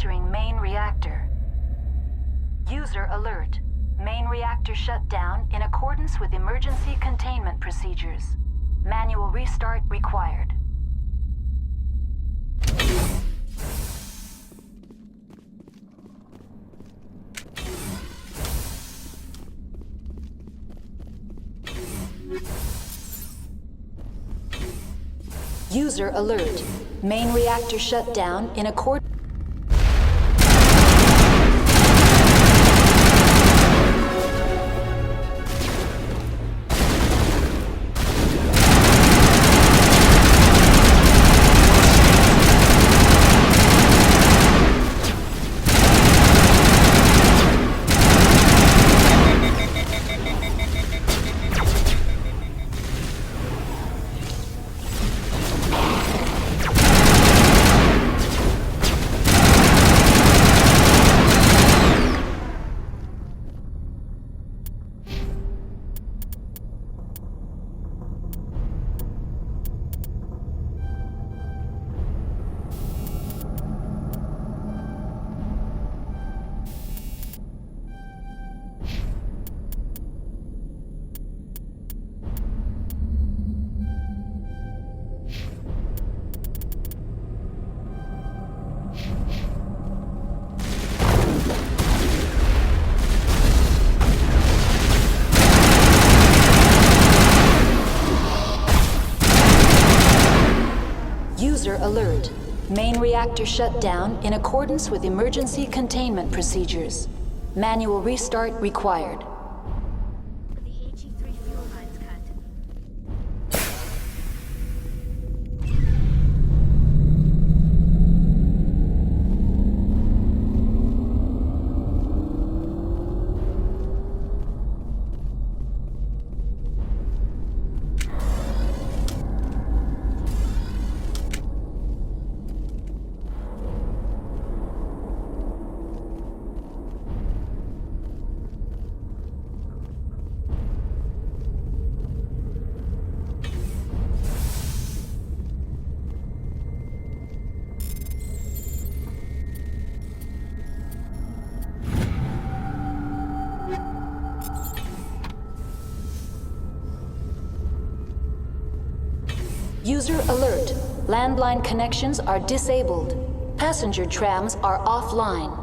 entering main reactor. User alert. Main reactor shut down in accordance with emergency containment procedures. Manual restart required. User alert. Main reactor shut down in accordance. User alert. Main reactor shut down in accordance with emergency containment procedures. Manual restart required. The HE3 fuel lines cut. User alert. Landline connections are disabled. Passenger trams are offline.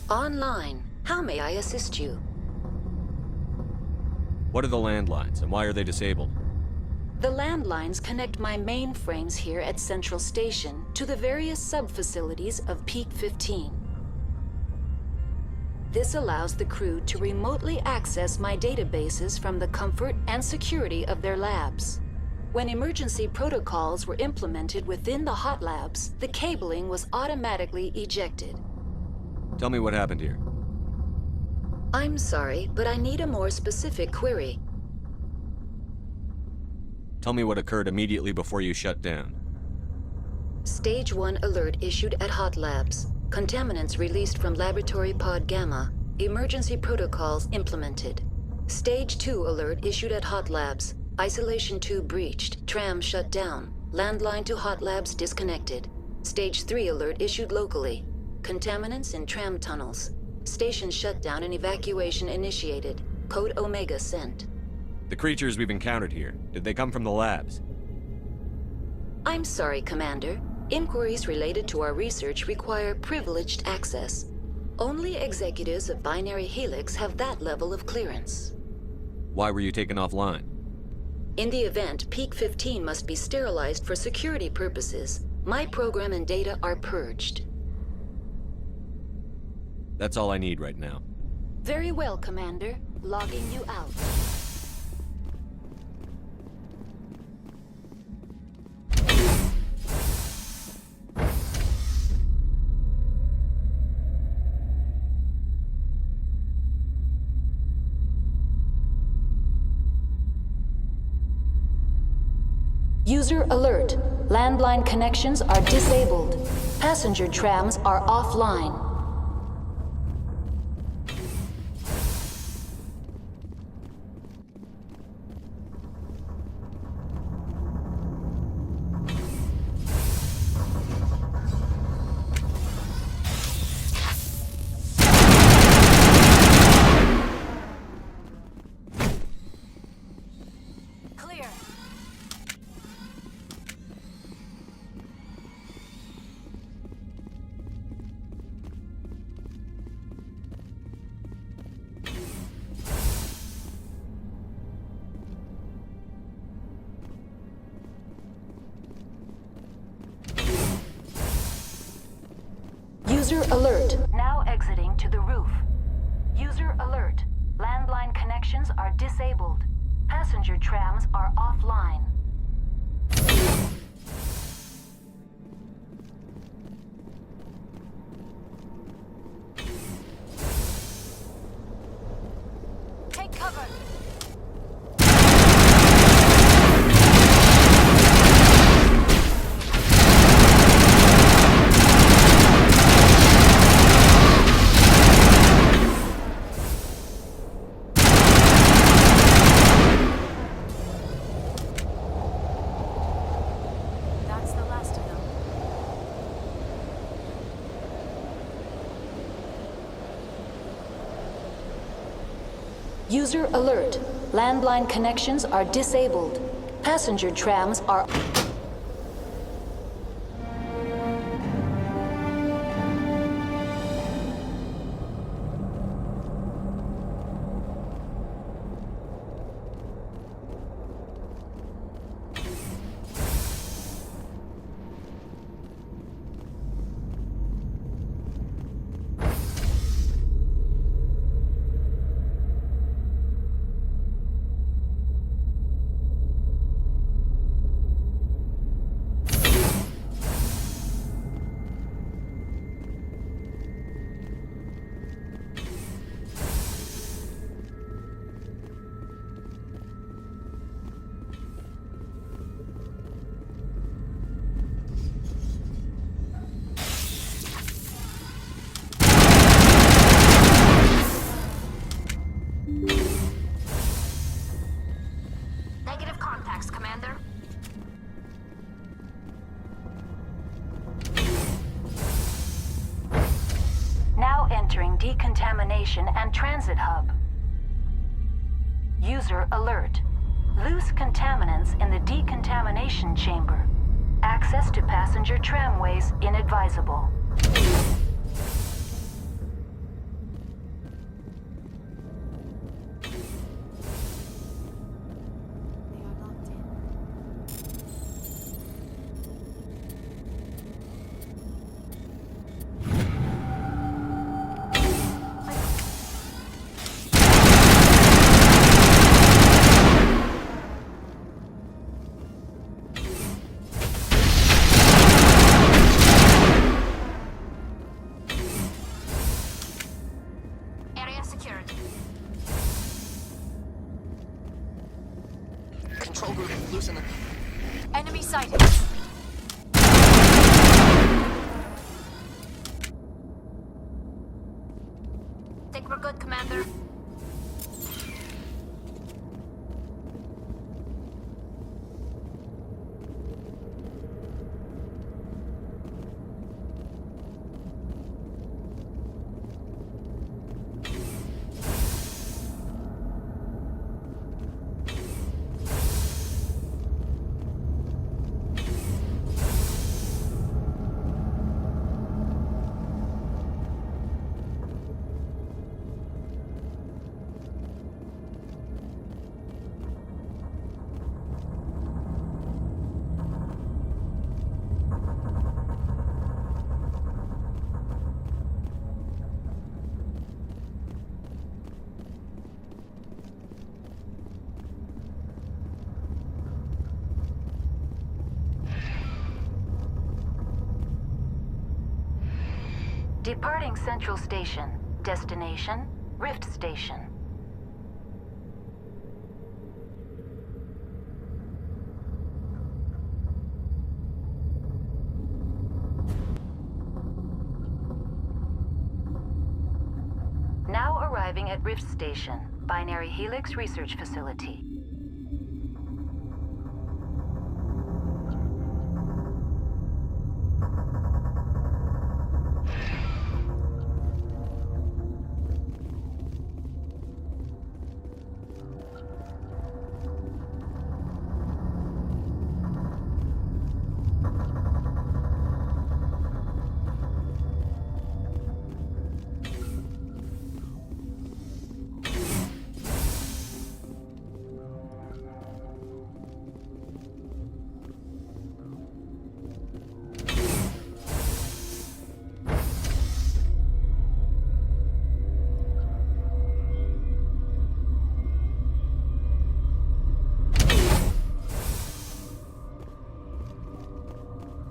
Online. How may I assist you? What are the landlines, and why are they disabled? The landlines connect my mainframes here at Central Station to the various sub-facilities of Peak 15. This allows the crew to remotely access my databases from the comfort and security of their labs. When emergency protocols were implemented within the hot labs, the cabling was automatically ejected. Tell me what happened here. I'm sorry, but I need a more specific query. Tell me what occurred immediately before you shut down. Stage 1 alert issued at Hot Labs. Contaminants released from Laboratory Pod Gamma. Emergency protocols implemented. Stage 2 alert issued at Hot Labs. Isolation tube breached. Tram shut down. Landline to Hot Labs disconnected. Stage 3 alert issued locally. Contaminants in tram tunnels. Station shutdown and evacuation initiated. Code Omega sent. The creatures we've encountered here, did they come from the labs? I'm sorry, Commander. Inquiries related to our research require privileged access. Only executives of Binary Helix have that level of clearance. Why were you taken offline? In the event, Peak 15 must be sterilized for security purposes. My program and data are purged. That's all I need right now. Very well, Commander. Logging you out. User alert. Landline connections are disabled. Passenger trams are offline. Clear. User alert. Now exiting to the roof. User alert. Landline connections are disabled. Passenger trams are offline. Take cover. That's the last of them. User alert. Landline connections are disabled. Passenger trams are... Negative contacts, Commander. Now entering decontamination and transit hub. User alert. Loose contaminants in the decontamination chamber. Access to passenger tramways inadvisable. They are locked in. Area secured. Control group, loosen it. Enemy sighted. Think we're good, Commander. Departing Central Station. Destination, Rift Station. at Rift Station, Binary Helix Research Facility.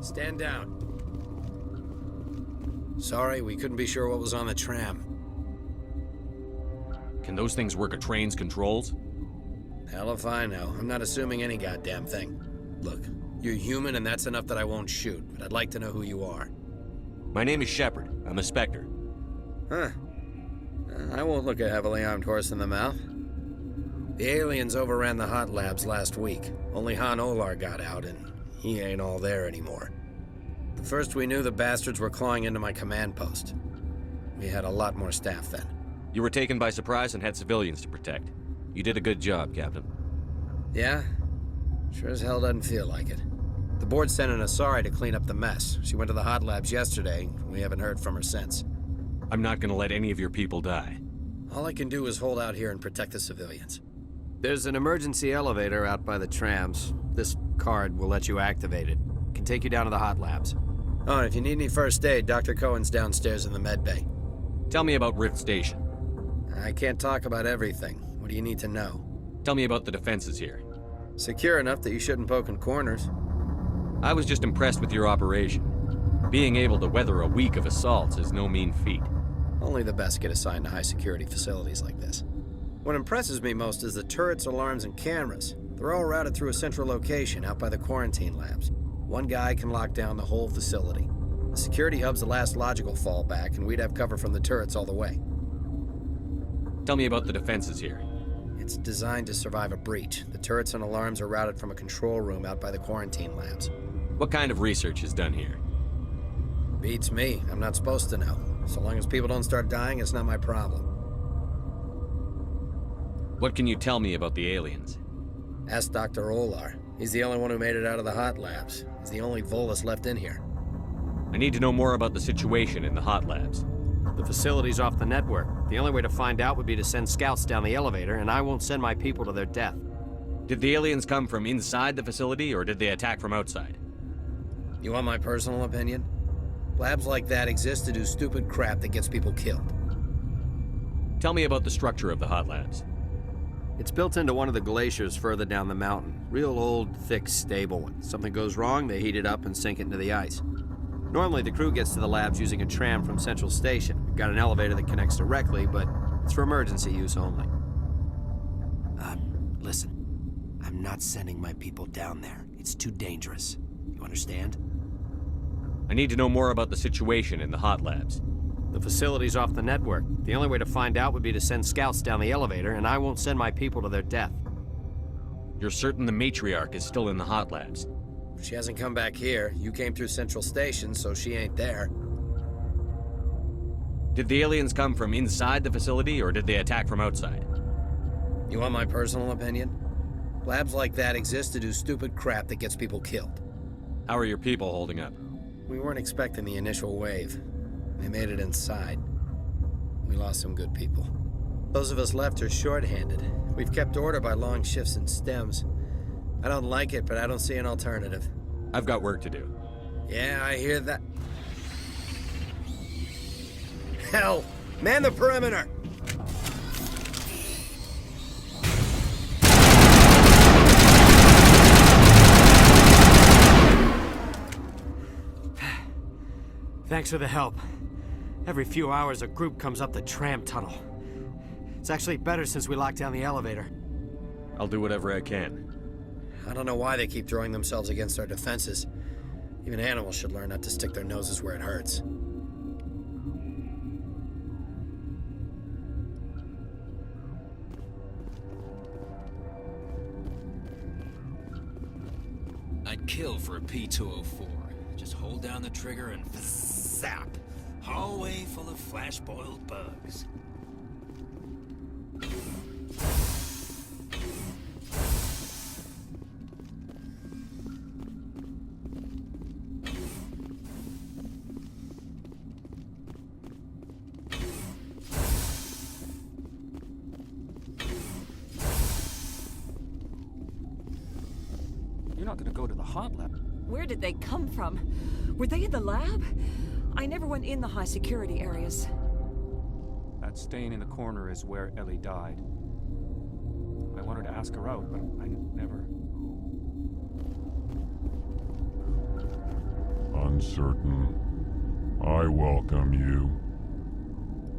Stand down. Sorry, we couldn't be sure what was on the tram. Can those things work a train's controls? Hell if I know. I'm not assuming any goddamn thing. Look, you're human and that's enough that I won't shoot, but I'd like to know who you are. My name is Shepard. I'm a Spectre. Huh. I won't look a heavily armed horse in the mouth. The aliens overran the hot labs last week. Only Han Olar got out, and he ain't all there anymore. The first we knew, the bastards were clawing into my command post. We had a lot more staff then. You were taken by surprise and had civilians to protect. You did a good job, Captain. Yeah? Sure as hell doesn't feel like it. The board sent an Asari to clean up the mess. She went to the hot labs yesterday. We haven't heard from her since. I'm not gonna let any of your people die. All I can do is hold out here and protect the civilians. There's an emergency elevator out by the trams. This card will let you activate it. Can take you down to the hot labs. Oh, and if you need any first aid, Dr. Cohen's downstairs in the med bay. Tell me about Rift Station. I can't talk about everything. What do you need to know? Tell me about the defenses here. Secure enough that you shouldn't poke in corners. I was just impressed with your operation. Being able to weather a week of assaults is no mean feat. Only the best get assigned to high-security facilities like this. What impresses me most is the turrets, alarms, and cameras. They're all routed through a central location out by the quarantine labs. One guy can lock down the whole facility. The security hub's the last logical fallback, and we'd have cover from the turrets all the way. Tell me about the defenses here. It's designed to survive a breach. The turrets and alarms are routed from a control room out by the quarantine labs. What kind of research is done here? Beats me. I'm not supposed to know. So long as people don't start dying, it's not my problem. What can you tell me about the aliens? Ask Dr. Olar. He's the only one who made it out of the hot labs. He's the only Volus left in here. I need to know more about the situation in the hot labs. The facility's off the network. The only way to find out would be to send scouts down the elevator, and I won't send my people to their death. Did the aliens come from inside the facility, or did they attack from outside? You want my personal opinion? Labs like that exist to do stupid crap that gets people killed. Tell me about the structure of the hot labs. It's built into one of the glaciers further down the mountain. Real old, thick, stable. When something goes wrong, they heat it up and sink it into the ice. Normally, the crew gets to the labs using a tram from Central Station. We've got an elevator that connects directly, but it's for emergency use only. Listen. I'm not sending my people down there. It's too dangerous. You understand? I need to know more about the situation in the hot labs. The facility's off the network. The only way to find out would be to send scouts down the elevator, and I won't send my people to their death. You're certain the matriarch is still in the hot labs? She hasn't come back here. You came through Central Station, so she ain't there. Did the aliens come from inside the facility, or did they attack from outside? You want my personal opinion? Labs like that exist to do stupid crap that gets people killed. How are your people holding up? We weren't expecting the initial wave. They made it inside. We lost some good people. Those of us left are short-handed. We've kept order by long shifts and stems. I don't like it, but I don't see an alternative. I've got work to do. Yeah, I hear that. Hell! Man the perimeter! Thanks for the help. Every few hours, a group comes up the tram tunnel. It's actually better since we locked down the elevator. I'll do whatever I can. I don't know why they keep throwing themselves against our defenses. Even animals should learn not to stick their noses where it hurts. kill for a P204. Just hold down the trigger and zap. Hallway full of flash-boiled bugs. You're not gonna go to the hot lab. Where did they come from? Were they in the lab? I never went in the high security areas. That stain in the corner is where Ellie died. I wanted to ask her out, but I never... Uncertain. I welcome you.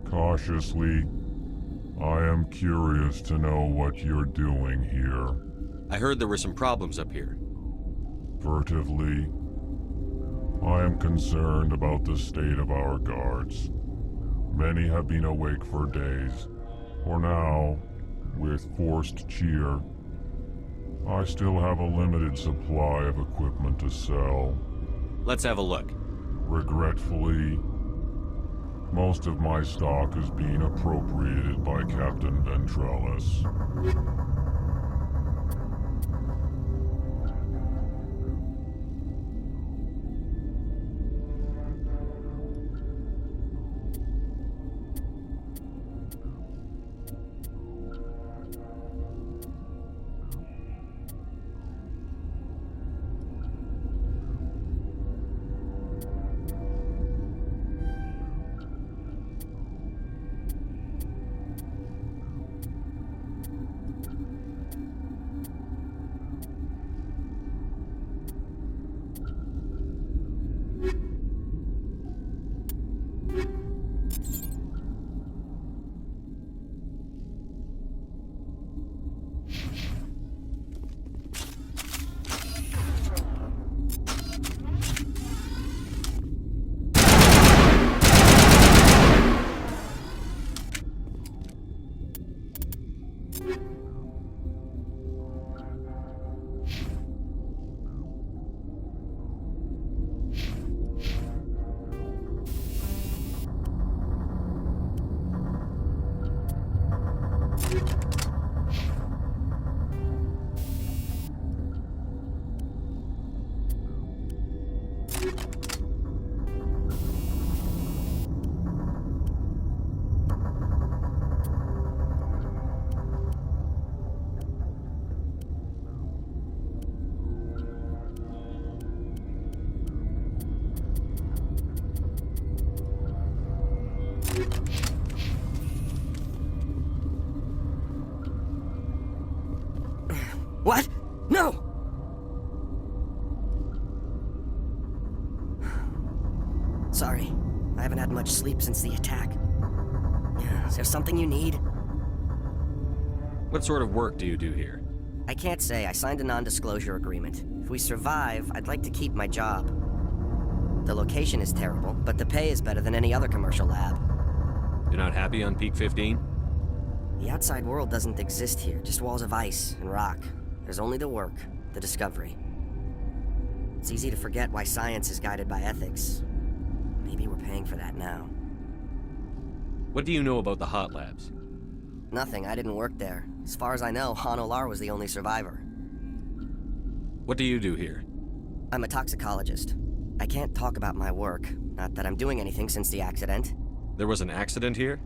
Cautiously, I am curious to know what you're doing here. I heard there were some problems up here. Furtively, I am concerned about the state of our guards. Many have been awake for days. For now, with forced cheer, I still have a limited supply of equipment to sell. Let's have a look. Regretfully, most of my stock is being appropriated by Captain Ventrellis. What? No! Sorry. I haven't had much sleep since the attack. Is there something you need? What sort of work do you do here? I can't say. I signed a non-disclosure agreement. If we survive, I'd like to keep my job. The location is terrible, but the pay is better than any other commercial lab. You're not happy on Peak 15? The outside world doesn't exist here, just walls of ice and rock. There's only the work, the discovery. It's easy to forget why science is guided by ethics. Maybe we're paying for that now. What do you know about the hot labs? Nothing, I didn't work there. As far as I know, Han Olar was the only survivor. What do you do here? I'm a toxicologist. I can't talk about my work, not that I'm doing anything since the accident. There was an accident here?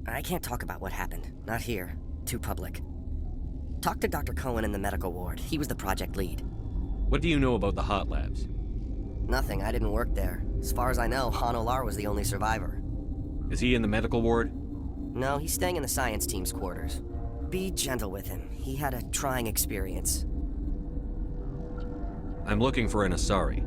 I can't talk about what happened. Not here. Too public. Talk to Dr. Cohen in the medical ward. He was the project lead. What do you know about the hot labs? Nothing. I didn't work there. As far as I know, Han Olar was the only survivor. Is he in the medical ward? No, he's staying in the science team's quarters. Be gentle with him. He had a trying experience. I'm looking for an Asari.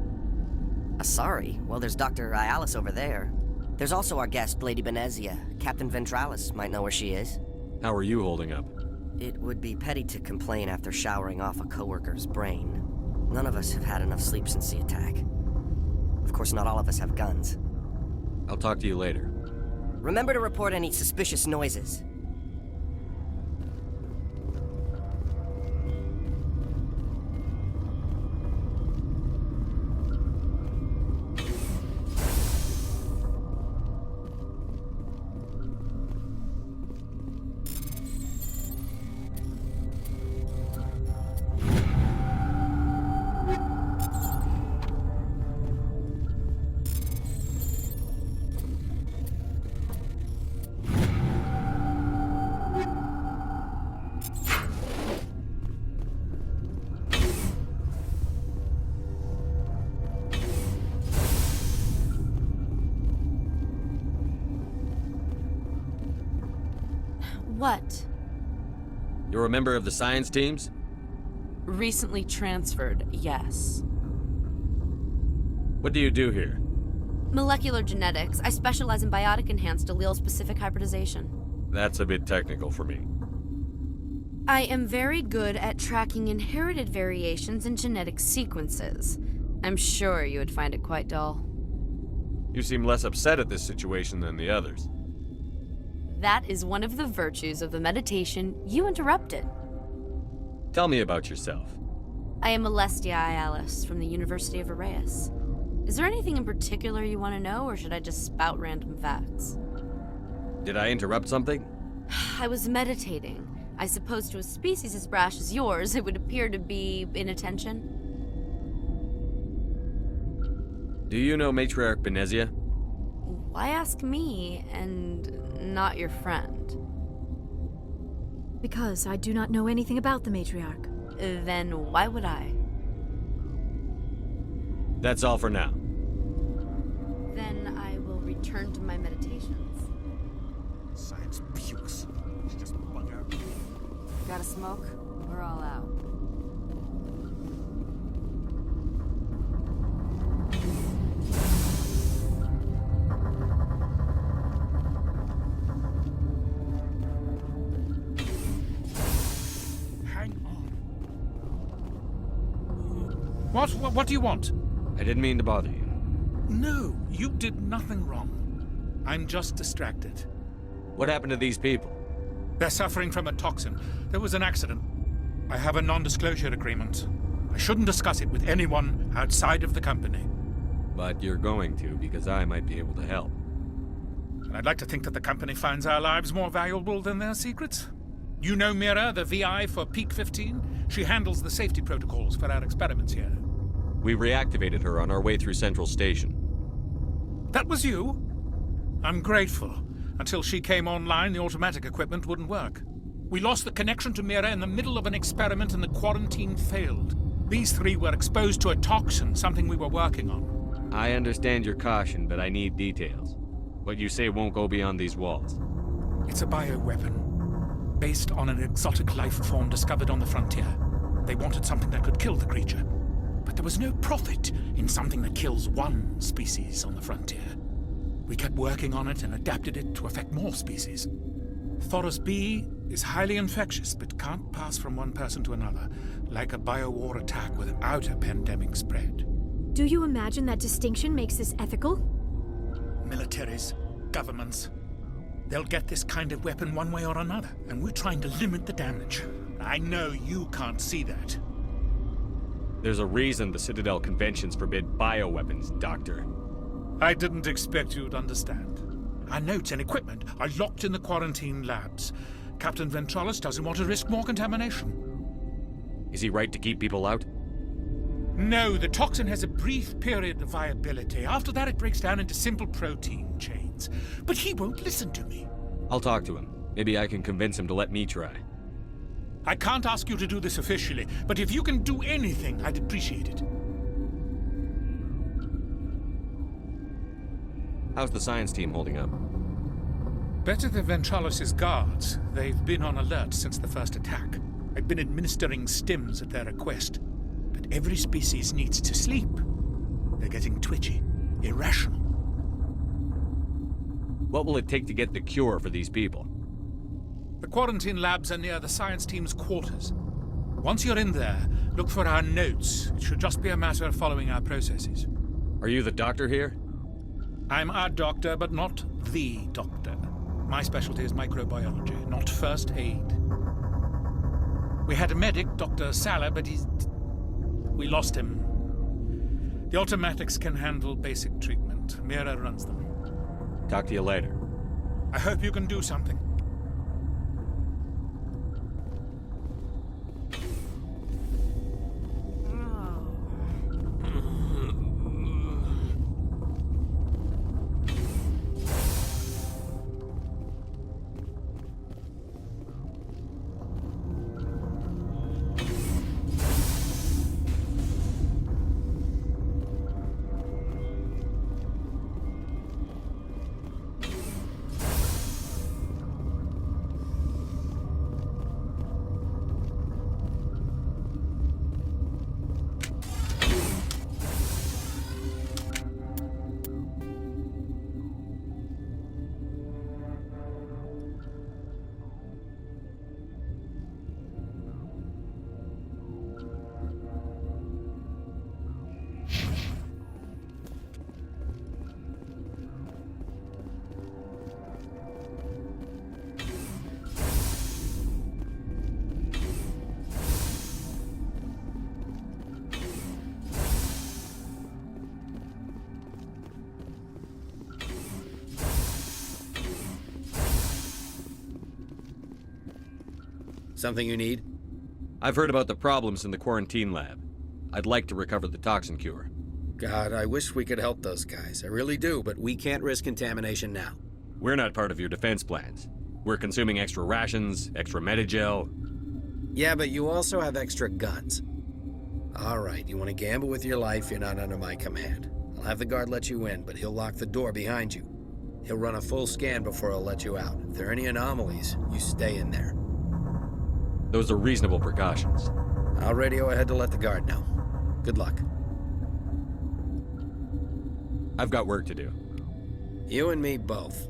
Asari? Well, there's Dr. Ayalis over there. There's also our guest, Lady Benezia. Captain Ventralis might know where she is. How are you holding up? It would be petty to complain after showering off a coworker's brain. None of us have had enough sleep since the attack. Of course, not all of us have guns. I'll talk to you later. Remember to report any suspicious noises. What? You're a member of the science teams? Recently transferred, yes. What do you do here? Molecular genetics. I specialize in biotic-enhanced allele-specific hybridization. That's a bit technical for me. I am very good at tracking inherited variations in genetic sequences. I'm sure you would find it quite dull. You seem less upset at this situation than the others. That is one of the virtues of the meditation you interrupted. Tell me about yourself. I am Alestia Ialis from the University of Arraeus. Is there anything in particular you want to know, or should I just spout random facts? Did I interrupt something? I was meditating. I suppose to a species as brash as yours, it would appear to be inattention. Do you know Matriarch Benezia? Why ask me, and not your friend? Because I do not know anything about the Matriarch. Then why would I? That's all for now. Then I will return to my meditations. Science pukes. It's just bug out. Got a smoke? We're all out. Hang on. What do you want? I didn't mean to bother you. No, you did nothing wrong. I'm just distracted. What happened to these people? They're suffering from a toxin. There was an accident. I have a non-disclosure agreement. I shouldn't discuss it with anyone outside of the company. But you're going to, because I might be able to help. And I'd like to think that the company finds our lives more valuable than their secrets. You know Mira, the VI for Peak 15? She handles the safety protocols for our experiments here. We reactivated her on our way through Central Station. That was you? I'm grateful. Until she came online, the automatic equipment wouldn't work. We lost the connection to Mira in the middle of an experiment and the quarantine failed. These three were exposed to a toxin, something we were working on. I understand your caution, but I need details. What you say won't go beyond these walls. It's a bioweapon, based on an exotic life form discovered on the frontier. They wanted something that could kill the creature. But there was no profit in something that kills one species on the frontier. We kept working on it and adapted it to affect more species. Thoros B is highly infectious, but can't pass from one person to another, like a biowar attack without a pandemic spread. Do you imagine that distinction makes this ethical? Militaries, governments, they'll get this kind of weapon one way or another, and we're trying to limit the damage. I know you can't see that. There's a reason the Citadel conventions forbid bioweapons, Doctor. I didn't expect you'd understand. Our notes and equipment are locked in the quarantine labs. Captain Ventralis doesn't want to risk more contamination. Is he right to keep people out? No, the toxin has a brief period of viability. After that, it breaks down into simple protein chains. But he won't listen to me. I'll talk to him. Maybe I can convince him to let me try. I can't ask you to do this officially, but if you can do anything, I'd appreciate it. How's the science team holding up? Better than Ventralis' guards. They've been on alert since the first attack. I've been administering stims at their request. But every species needs to sleep. They're getting twitchy, irrational. What will it take to get the cure for these people? The quarantine labs are near the science team's quarters. Once you're in there, look for our notes. It should just be a matter of following our processes. Are you the doctor here? I'm a doctor, but not the doctor. My specialty is microbiology, not first aid. We had a medic, Dr. Salah, but we lost him. The automatics can handle basic treatment. Mira runs them. Talk to you later. I hope you can do something. Something you need? I've heard about the problems in the quarantine lab. I'd like to recover the toxin cure. God, I wish we could help those guys. I really do, but we can't risk contamination now. We're not part of your defense plans. We're consuming extra rations, extra Medigel. Yeah, but you also have extra guns. All right, you want to gamble with your life, you're not under my command. I'll have the guard let you in, but he'll lock the door behind you. He'll run a full scan before he'll let you out. If there are any anomalies, you stay in there. Those are reasonable precautions. I'll radio ahead to let the guard know. Good luck. I've got work to do. You and me both.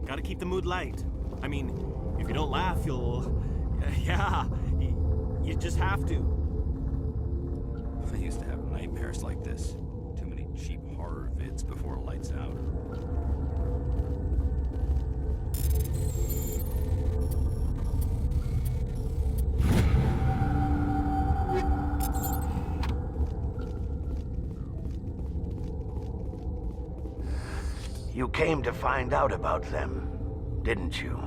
Gotta keep the mood light. I mean, if you don't laugh, you'll... Yeah, you just have to. I used to have nightmares like this. Too many cheap horror vids before lights out. You came to find out about them, didn't you?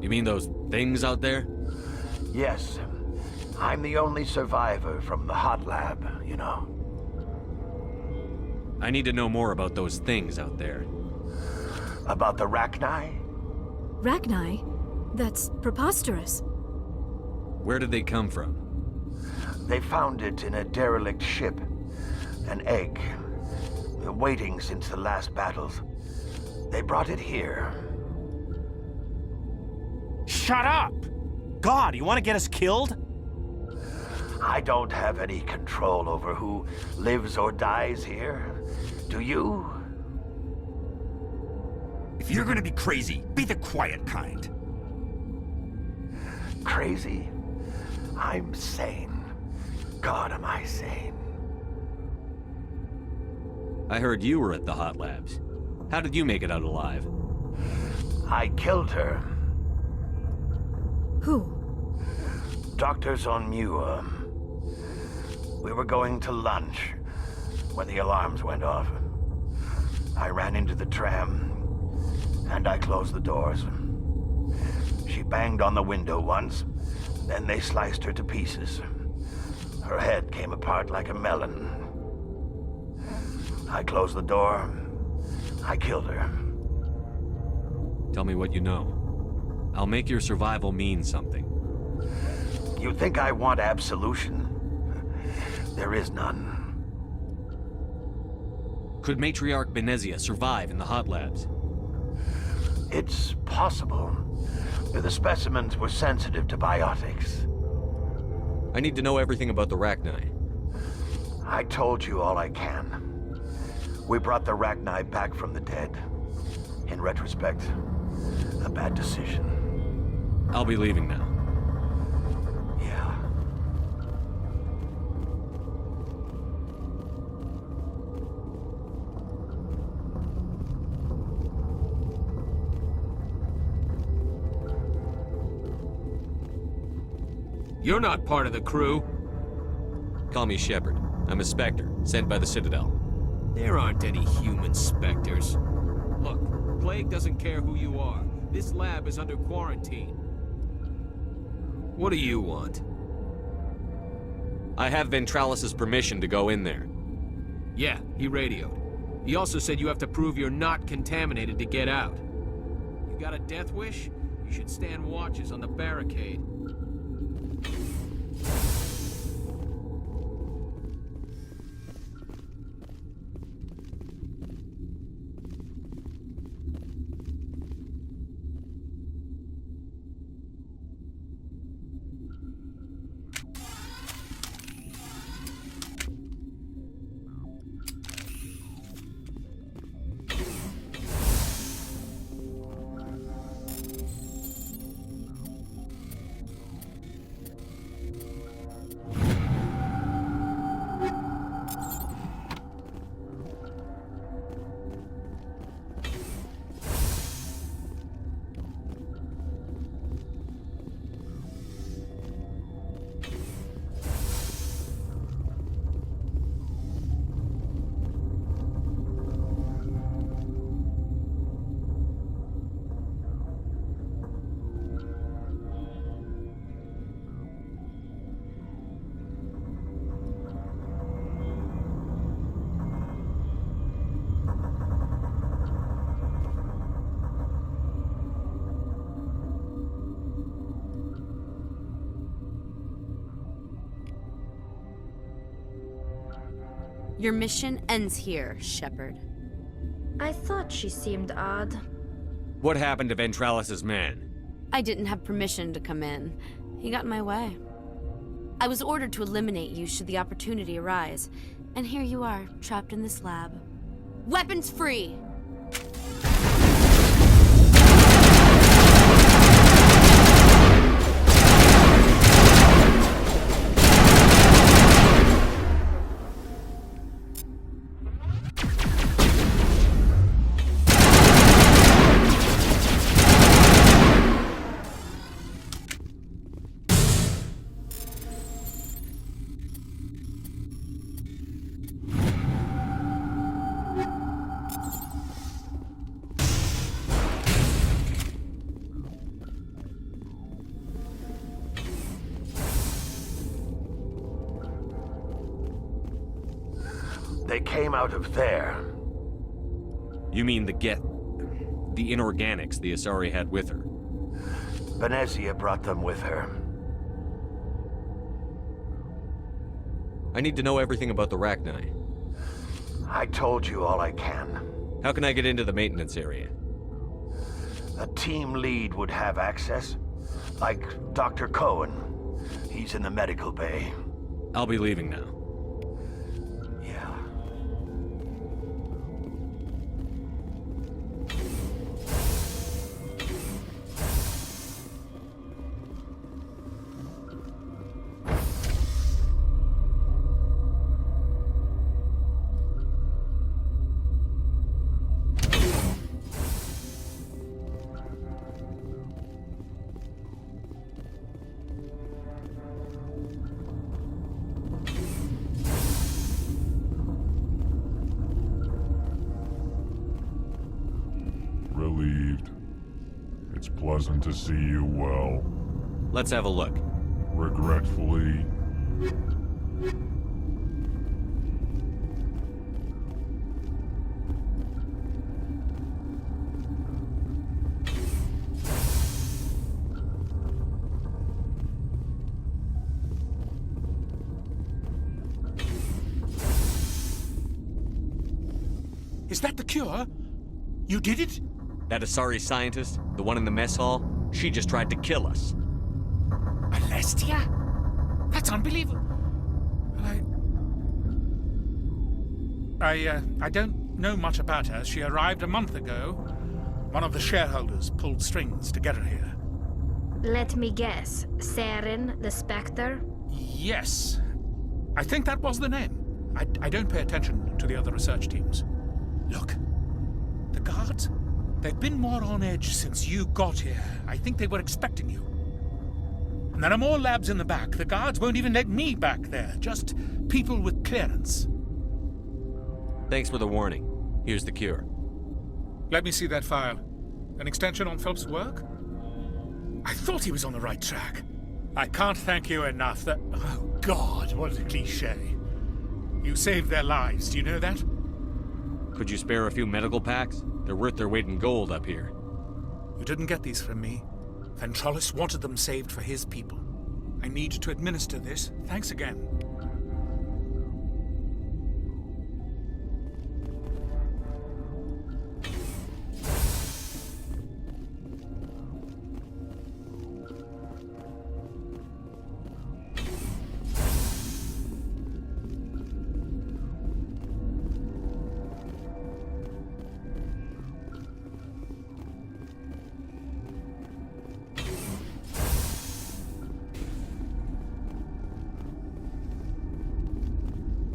You mean those things out there? Yes. I'm the only survivor from the hot lab, you know. I need to know more about those things out there. About the Rachni? Rachni? That's preposterous. Where did they come from? They found it in a derelict ship. An egg. Waiting since the last battles. They brought it here. Shut up! God, you want to get us killed? I don't have any control over who lives or dies here. Do you? If you're gonna be crazy, be the quiet kind. Crazy? I'm sane. God, am I sane. I heard you were at the hot labs. How did you make it out alive? I killed her. Who? Doctors on Muir. We were going to lunch when the alarms went off. I ran into the tram, and I closed the doors. She banged on the window once, then they sliced her to pieces. Her head came apart like a melon. I closed the door. I killed her. Tell me what you know. I'll make your survival mean something. You think I want absolution? There is none. Could Matriarch Benezia survive in the hot labs? It's possible. The specimens were sensitive to biotics. I need to know everything about the Rachni. I told you all I can. We brought the Rachni back from the dead. In retrospect, a bad decision. I'll be leaving now. Yeah. You're not part of the crew. Call me Shepard. I'm a Spectre, sent by the Citadel. There aren't any human specters. Look, Plague doesn't care who you are. This lab is under quarantine. What do you want? I have Ventralis's permission to go in there. Yeah, he radioed. He also said you have to prove you're not contaminated to get out. You got a death wish? You should stand watches on the barricade. Your mission ends here, Shepard. I thought she seemed odd. What happened to Ventralis's man? I didn't have permission to come in. He got in my way. I was ordered to eliminate you should the opportunity arise. And here you are, trapped in this lab. Weapons free! They came out of there. You mean the inorganics the Asari had with her? Venezia brought them with her. I need to know everything about the Rachni. I told you all I can. How can I get into the maintenance area? A team lead would have access. Like Dr. Cohen. He's in the medical bay. I'll be leaving now. Relieved. It's pleasant to see you well. Let's have a look. Regretfully. Is that the cure? You did it? That Asari scientist, the one in the mess hall, she just tried to kill us. Alestia? That's unbelievable. I don't know much about her. She arrived a month ago. One of the shareholders pulled strings to get her here. Let me guess. Saren, the Spectre? Yes. I think that was the name. I don't pay attention to the other research teams. Look, the guards, they've been more on edge since you got here. I think they were expecting you. And there are more labs in the back. The guards won't even let me back there. Just people with clearance. Thanks for the warning. Here's the cure. Let me see that file. An extension on Phelps' work? I thought he was on the right track. I can't thank you enough that... Oh, God, what a cliché. You saved their lives, do you know that? Could you spare a few medical packs? They're worth their weight in gold up here. You didn't get these from me. Ventrolis wanted them saved for his people. I need to administer this. Thanks again.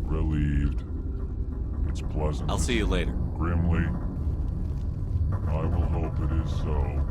Relieved. It's pleasant. I'll see you later. Grimly. I will hope it is so.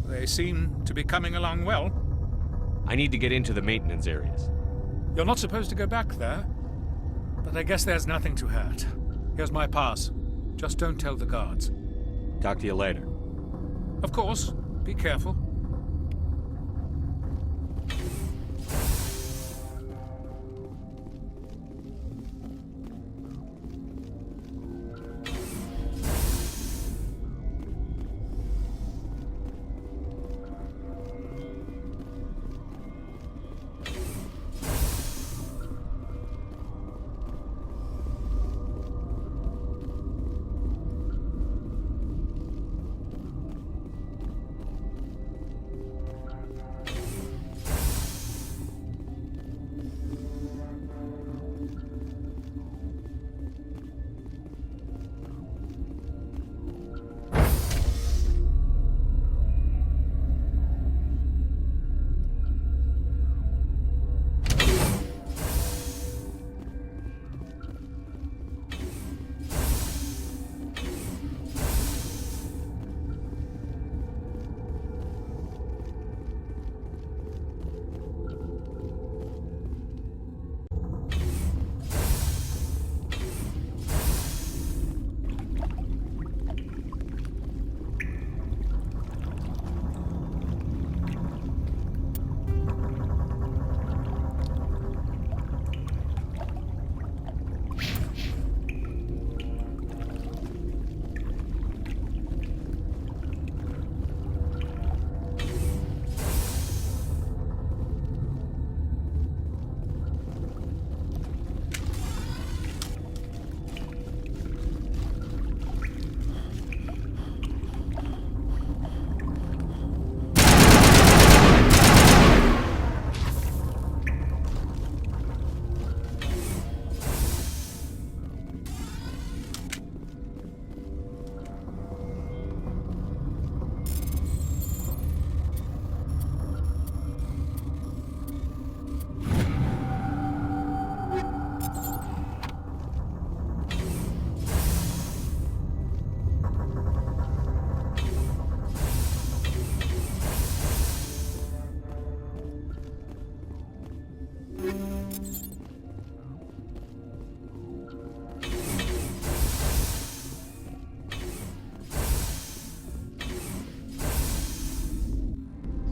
They seem to be coming along well. I need to get into the maintenance areas. You're not supposed to go back there, but I guess there's nothing to hurt. Here's my pass. Just don't tell the guards. Talk to you later. Of course. Be careful.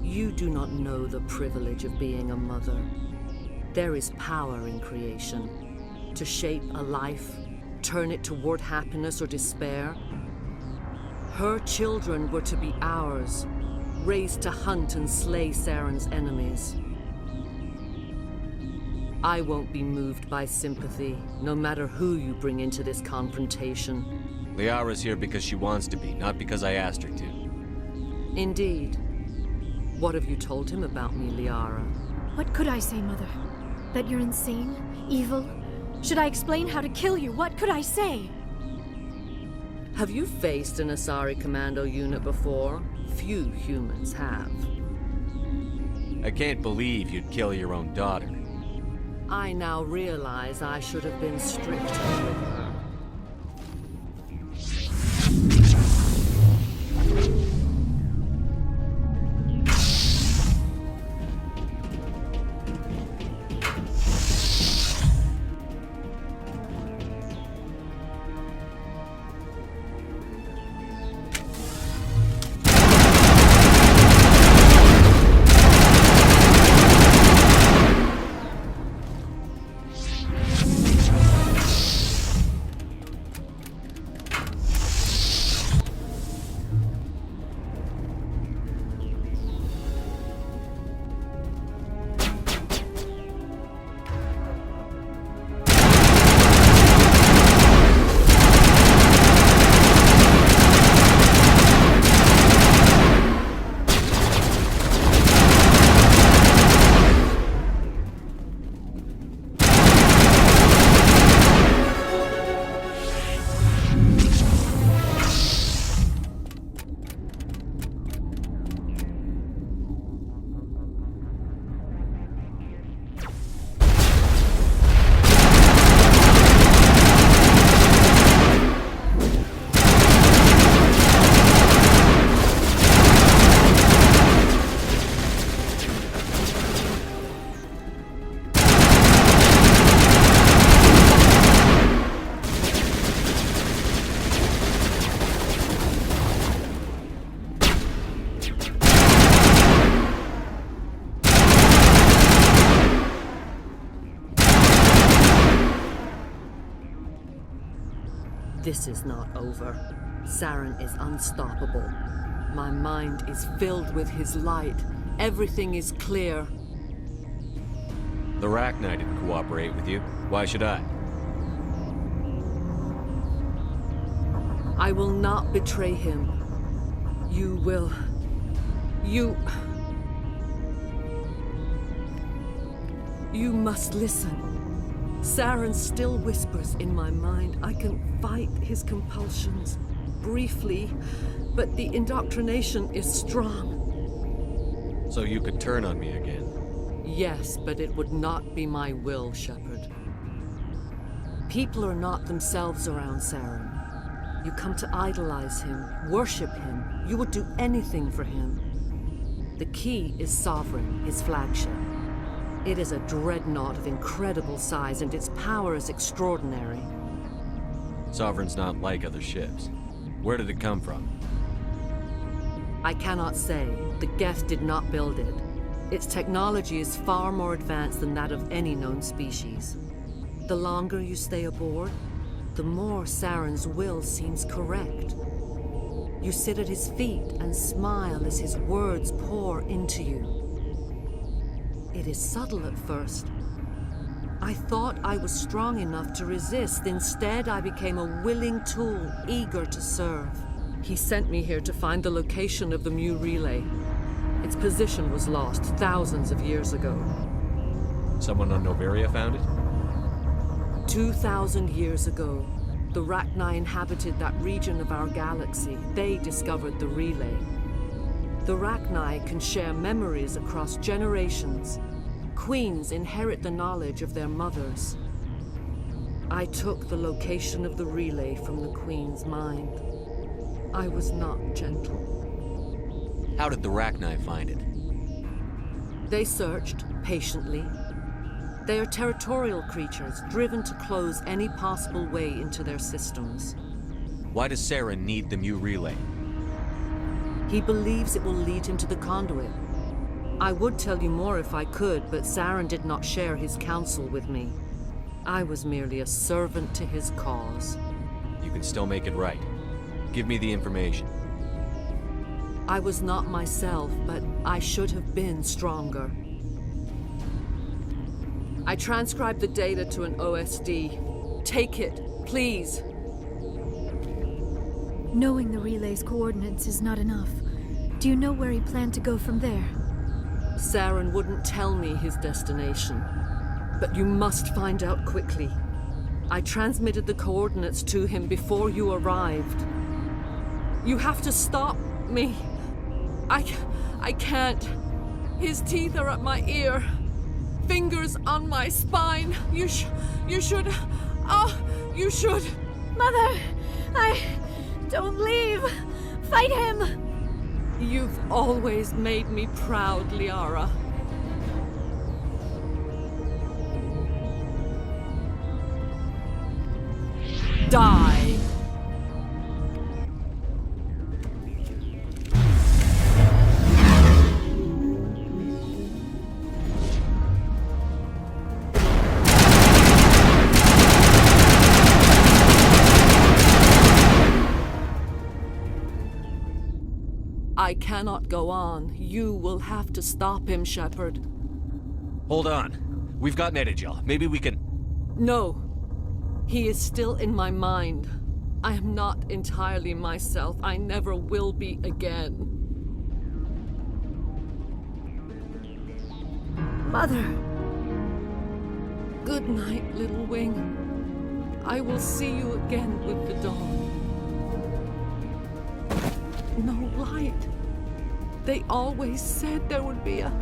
You do not know the privilege of being a mother. There is power in creation. To shape a life, turn it toward happiness or despair. Her children were to be ours, raised to hunt and slay Saren's enemies. I won't be moved by sympathy, no matter who you bring into this confrontation. Liara's here because she wants to be, not because I asked her to. Indeed. What have you told him about me, Liara? What could I say, Mother? That you're insane, evil, Should I explain how to kill you? What could I say? Have you faced an Asari commando unit before? Few humans have. I can't believe you'd kill your own daughter. I now realize I should have been stricter with her. This is not over. Saren is unstoppable. My mind is filled with his light. Everything is clear. The Rachni didn't cooperate with you. Why should I? I will not betray him. You will... You must listen. Saren still whispers in my mind. I can fight his compulsions, briefly, but the indoctrination is strong. So you could turn on me again? Yes, but it would not be my will, Shepard. People are not themselves around Saren. You come to idolize him, worship him. You would do anything for him. The key is Sovereign, his flagship. It is a dreadnought of incredible size, and its power is extraordinary. Sovereign's not like other ships. Where did it come from? I cannot say. The Geth did not build it. Its technology is far more advanced than that of any known species. The longer you stay aboard, the more Saren's will seems correct. You sit at his feet and smile as his words pour into you. It is subtle at first. I thought I was strong enough to resist. Instead, I became a willing tool, eager to serve. He sent me here to find the location of the Mu relay. Its position was lost thousands of years ago. Someone on Noveria found it? 2,000 years ago, the Rachni inhabited that region of our galaxy. They discovered the relay. The Rachni can share memories across generations. Queens inherit the knowledge of their mothers. I took the location of the relay from the Queen's mind. I was not gentle. How did the Rachni find it? They searched, patiently. They are territorial creatures, driven to close any possible way into their systems. Why does Saren need the Mu relay? He believes it will lead him to the conduit. I would tell you more if I could, but Saren did not share his counsel with me. I was merely a servant to his cause. You can still make it right. Give me the information. I was not myself, but I should have been stronger. I transcribed the data to an OSD. Take it, please. Knowing the relay's coordinates is not enough. Do you know where he planned to go from there? Saren wouldn't tell me his destination. But you must find out quickly. I transmitted the coordinates to him before you arrived. You have to stop me. I can't. His teeth are at my ear. Fingers on my spine. You should... Oh, you should... Mother! Don't leave! Fight him! You've always made me proud, Liara. Die! I cannot go on. You will have to stop him, Shepard. Hold on. We've got Netagel. Maybe we can... No. He is still in my mind. I am not entirely myself. I never will be again. Mother! Good night, little wing. I will see you again with the dawn. No light. They always said there would be a...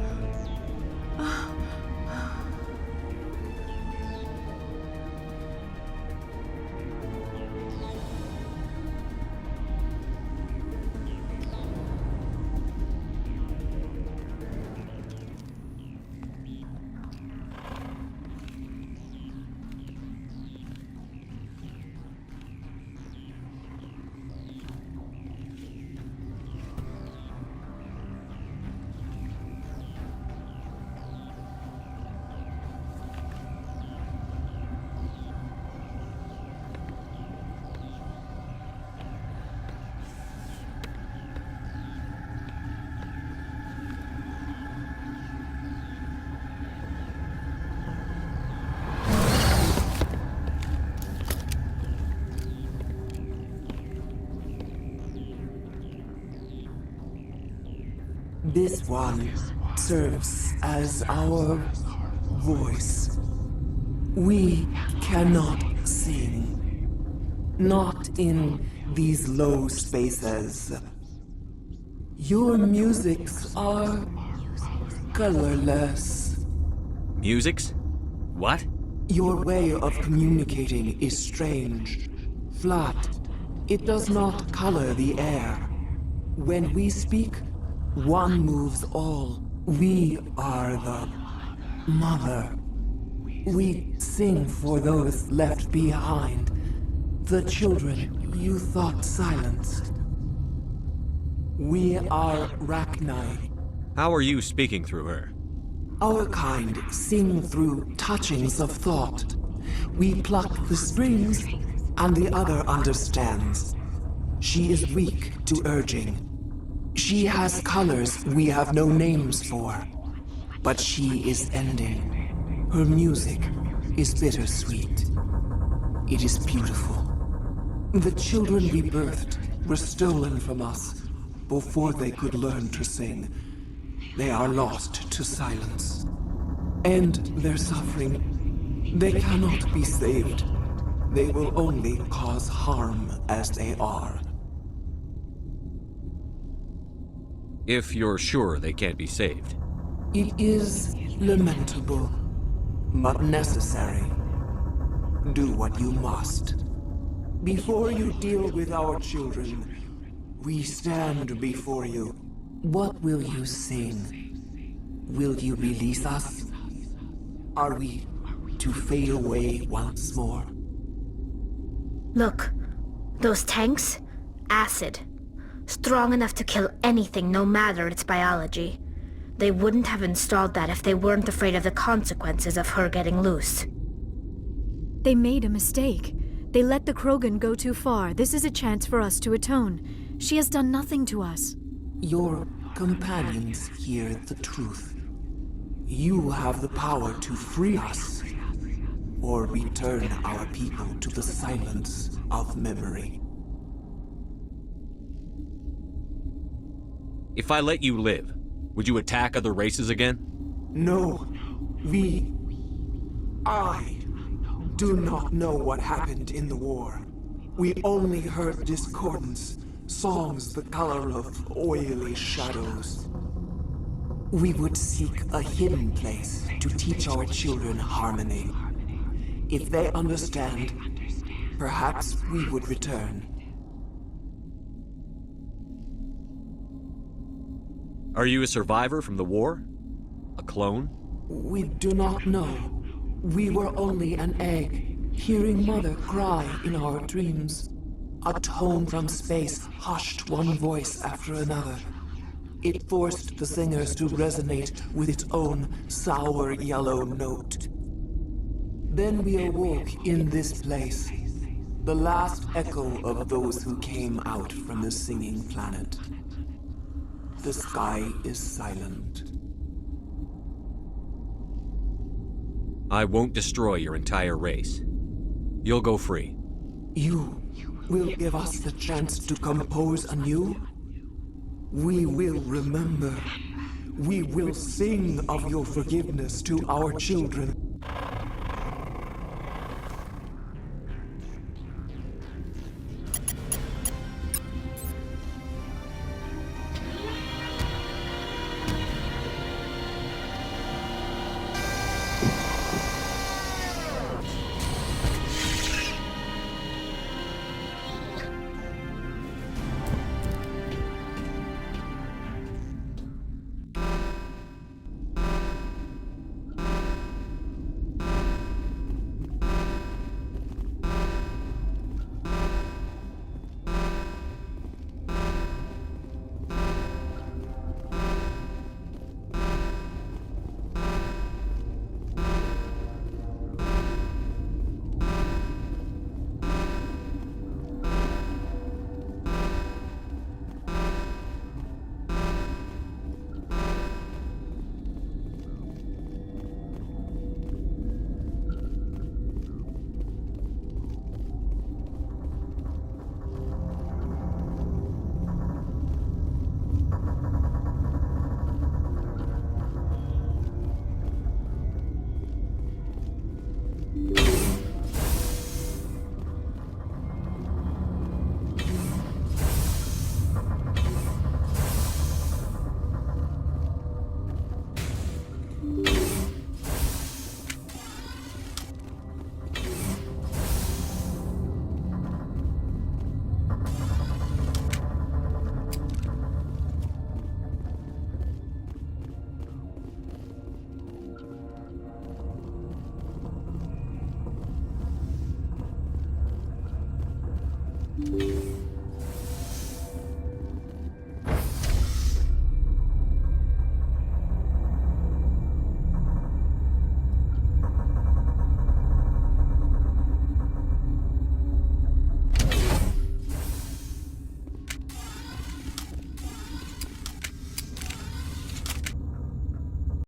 This one serves as our voice. We cannot sing. Not in these low spaces. Your musics are colorless. Musics? What? Your way of communicating is strange. Flat. It does not color the air. When we speak, one moves all. We are the mother. We sing for those left behind. The children you thought silenced. We are Rachni. How are you speaking through her? Our kind sing through touchings of thought. We pluck the strings, and the other understands. She is weak to urging. She has colors we have no names for, but she is ending. Her music is bittersweet. It is beautiful. The children we birthed were stolen from us before they could learn to sing. They are lost to silence. And their suffering, they cannot be saved. They will only cause harm as they are. If you're sure they can't be saved. It is lamentable, but necessary. Do what you must. Before you deal with our children, we stand before you. What will you sing? Will you release us? Are we to fade away once more? Look, those tanks? Acid. Strong enough to kill anything, no matter its biology. They wouldn't have installed that if they weren't afraid of the consequences of her getting loose. They made a mistake. They let the Krogan go too far. This is a chance for us to atone. She has done nothing to us. Your companions hear the truth. You have the power to free us, or return our people to the silence of memory. If I let you live, would you attack other races again? No. I do not know what happened in the war. We only heard discordance, songs the color of oily shadows. We would seek a hidden place to teach our children harmony. If they understand, perhaps we would return. Are you a survivor from the war? A clone? We do not know. We were only an egg, hearing Mother cry in our dreams. A tone from space hushed one voice after another. It forced the singers to resonate with its own sour yellow note. Then we awoke in this place, the last echo of those who came out from the singing planet. The sky is silent. I won't destroy your entire race. You'll go free. You will give us the chance to compose anew? We will remember. We will sing of your forgiveness to our children. you